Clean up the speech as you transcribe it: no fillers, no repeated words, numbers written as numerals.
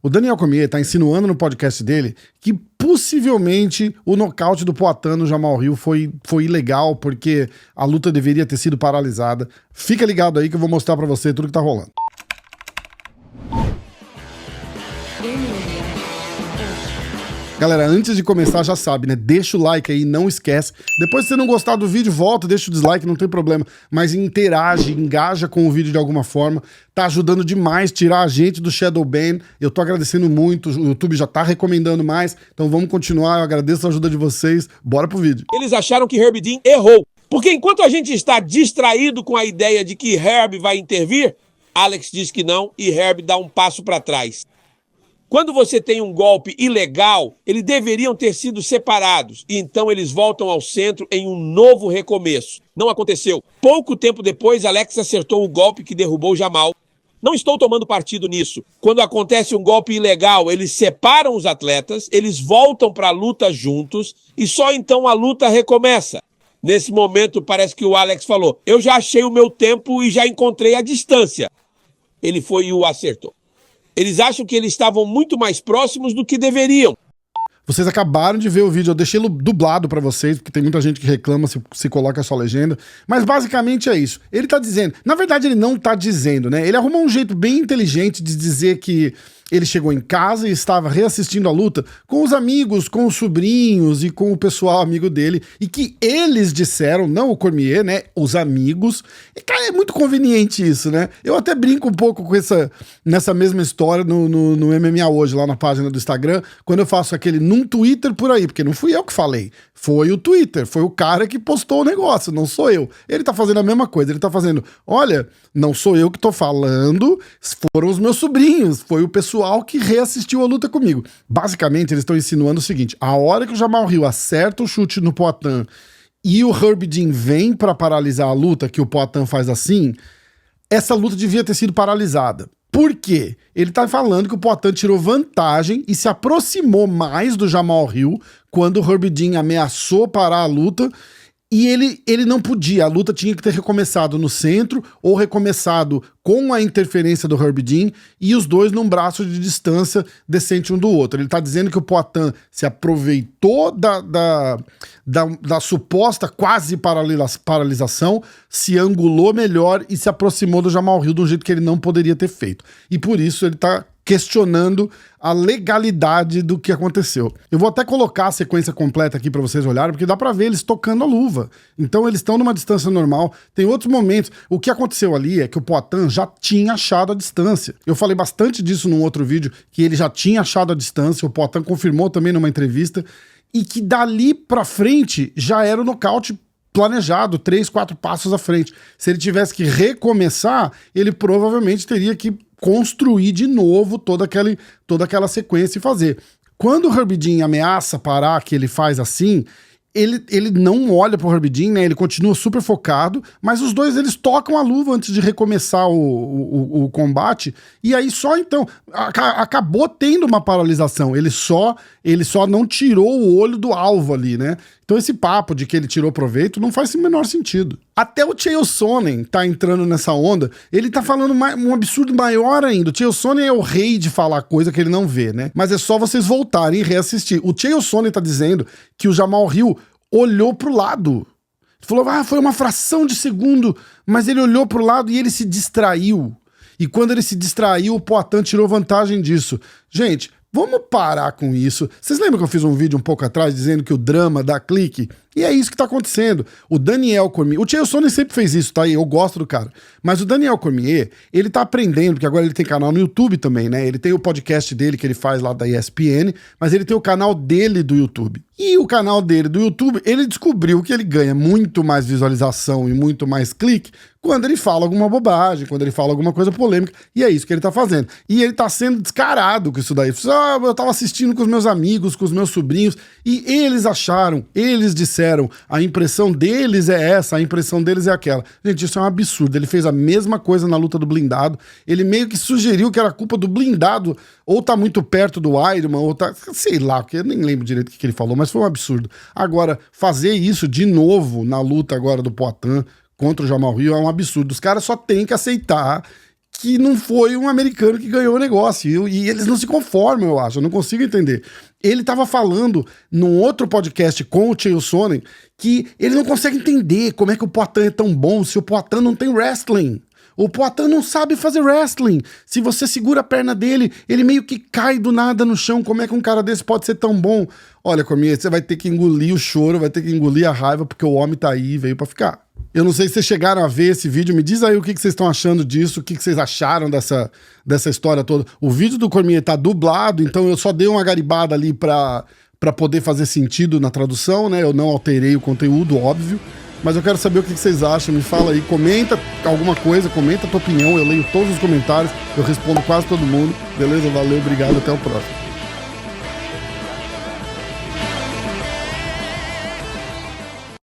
O Daniel Cormier está insinuando no podcast dele que possivelmente o nocaute do Poatan no Jamal Hill foi ilegal porque a luta deveria ter sido paralisada. Fica ligado aí que eu vou mostrar para você tudo que tá rolando. Galera, antes de começar, já sabe, né? Deixa o like aí, não esquece. Depois, se você não gostar do vídeo, volta, deixa o dislike, não tem problema. Mas interage, engaja com o vídeo de alguma forma. Tá ajudando demais tirar a gente do Shadow Ban. Eu tô agradecendo muito, o YouTube já tá recomendando mais. Então vamos continuar, eu agradeço a ajuda de vocês. Bora pro vídeo. Eles acharam que Herb Dean errou. Porque enquanto a gente está distraído com a ideia de que Herb vai intervir, Alex diz que não e Herb dá um passo para trás. Quando você tem um golpe ilegal, eles deveriam ter sido separados. E então eles voltam ao centro em um novo recomeço. Não aconteceu. Pouco tempo depois, Alex acertou o golpe que derrubou Jamal. Não estou tomando partido nisso. Quando acontece um golpe ilegal, eles separam os atletas, eles voltam para a luta juntos e só então a luta recomeça. Nesse momento, parece que o Alex falou, eu já achei o meu tempo e já encontrei a distância. Ele foi e o acertou. Eles acham que eles estavam muito mais próximos do que deveriam. Vocês acabaram de ver o vídeo, eu deixei dublado pra vocês, porque tem muita gente que reclama se coloca só legenda, mas basicamente é isso. Ele tá dizendo, na verdade ele não tá dizendo, né? Ele arrumou um jeito bem inteligente de dizer que ele chegou em casa e estava reassistindo a luta com os amigos, com os sobrinhos e com o pessoal amigo dele, e que eles disseram, não o Cormier, né, os amigos, e cara, é muito conveniente isso, né? Eu até brinco um pouco com nessa mesma história no MMA Hoje, lá na página do Instagram, quando eu faço aquele num Twitter por aí, porque não fui eu que falei, foi o Twitter, foi o cara que postou o negócio, não sou eu. Ele tá fazendo a mesma coisa, ele tá fazendo, olha, não sou eu que tô falando, foram os meus sobrinhos, foi o pessoal que reassistiu a luta comigo. Basicamente, eles estão insinuando o seguinte, a hora que o Jamal Hill acerta o chute no Poatan e o Herb Dean vem pra paralisar a luta, que o Poatan faz assim, essa luta devia ter sido paralisada. Por quê? Ele tá falando que o Poatan tirou vantagem e se aproximou mais do Jamal Hill quando o Herb Dean ameaçou parar a luta e ele não podia, a luta tinha que ter recomeçado no centro ou recomeçado com a interferência do Herb Dean e os dois num braço de distância decente um do outro. Ele tá dizendo que o Poatan se aproveitou da suposta quase paralisação, se angulou melhor e se aproximou do Jamal Hill de um jeito que ele não poderia ter feito. E por isso ele tá questionando a legalidade do que aconteceu. Eu vou até colocar a sequência completa aqui para vocês olharem, porque dá para ver eles tocando a luva. Então eles estão numa distância normal. Tem outros momentos. O que aconteceu ali é que o Poatan já tinha achado a distância. Eu falei bastante disso num outro vídeo, que ele já tinha achado a distância. O Poatan confirmou também numa entrevista. E que dali para frente já era o nocaute planejado, 3, 4 passos à frente. Se ele tivesse que recomeçar, ele provavelmente teria que construir de novo toda aquela sequência e fazer. Quando o Herb Dean ameaça parar, que ele faz assim, ele não olha pro Herb Dean, né? Ele continua super focado, mas os dois eles tocam a luva antes de recomeçar o combate, e aí só então acabou tendo uma paralisação. Ele só não tirou o olho do alvo ali, né? Então esse papo de que ele tirou proveito não faz o menor sentido. Até o Chael Sonnen tá entrando nessa onda, ele tá falando um absurdo maior ainda. O Chael Sonnen é o rei de falar coisa que ele não vê, né? Mas é só vocês voltarem e reassistir. O Chael Sonnen tá dizendo que o Jamal Hill olhou pro lado. Falou, foi uma fração de segundo, mas ele olhou pro lado e ele se distraiu. E quando ele se distraiu, o Poatan tirou vantagem disso. Gente, vamos parar com isso. Vocês lembram que eu fiz um vídeo um pouco atrás dizendo que o drama dá clique? E é isso que tá acontecendo. O Daniel Cormier... O Chael Sonnen sempre fez isso, tá? Eu gosto do cara. Mas o Daniel Cormier, ele tá aprendendo, porque agora ele tem canal no YouTube também, né? Ele tem o podcast dele que ele faz lá da ESPN, mas ele tem o canal dele do YouTube. E o canal dele do YouTube, ele descobriu que ele ganha muito mais visualização e muito mais clique quando ele fala alguma bobagem, quando ele fala alguma coisa polêmica, e é isso que ele tá fazendo. E ele tá sendo descarado com isso daí. Eu tava assistindo com os meus amigos, com os meus sobrinhos, e eles acharam, eles disseram, a impressão deles é essa, a impressão deles é aquela. Gente, isso é um absurdo. Ele fez a mesma coisa na luta do blindado, ele meio que sugeriu que era culpa do blindado, ou tá muito perto do Ironman, ou tá, sei lá, porque eu nem lembro direito o que ele falou, mas foi um absurdo. Agora, fazer isso de novo na luta agora do Poatan contra o Jamal Hill é um absurdo. Os caras só têm que aceitar que não foi um americano que ganhou o negócio. E eles não se conformam, eu acho. Eu não consigo entender. Ele tava falando num outro podcast com o Chael Sonnen que ele não consegue entender como é que o Poatan é tão bom se o Poatan não tem wrestling. O Poatan não sabe fazer wrestling. Se você segura a perna dele, ele meio que cai do nada no chão. Como é que um cara desse pode ser tão bom? Olha, Cormier, você vai ter que engolir o choro, vai ter que engolir a raiva, porque o homem tá aí e veio pra ficar. Eu não sei se vocês chegaram a ver esse vídeo, me diz aí o que vocês estão achando disso, o que vocês acharam dessa história toda. O vídeo do Cormier tá dublado, então eu só dei uma garibada ali pra poder fazer sentido na tradução, né? Eu não alterei o conteúdo, óbvio. Mas eu quero saber o que vocês acham, me fala aí, comenta alguma coisa, comenta a tua opinião, eu leio todos os comentários, eu respondo quase todo mundo. Beleza? Valeu, obrigado, até o próximo.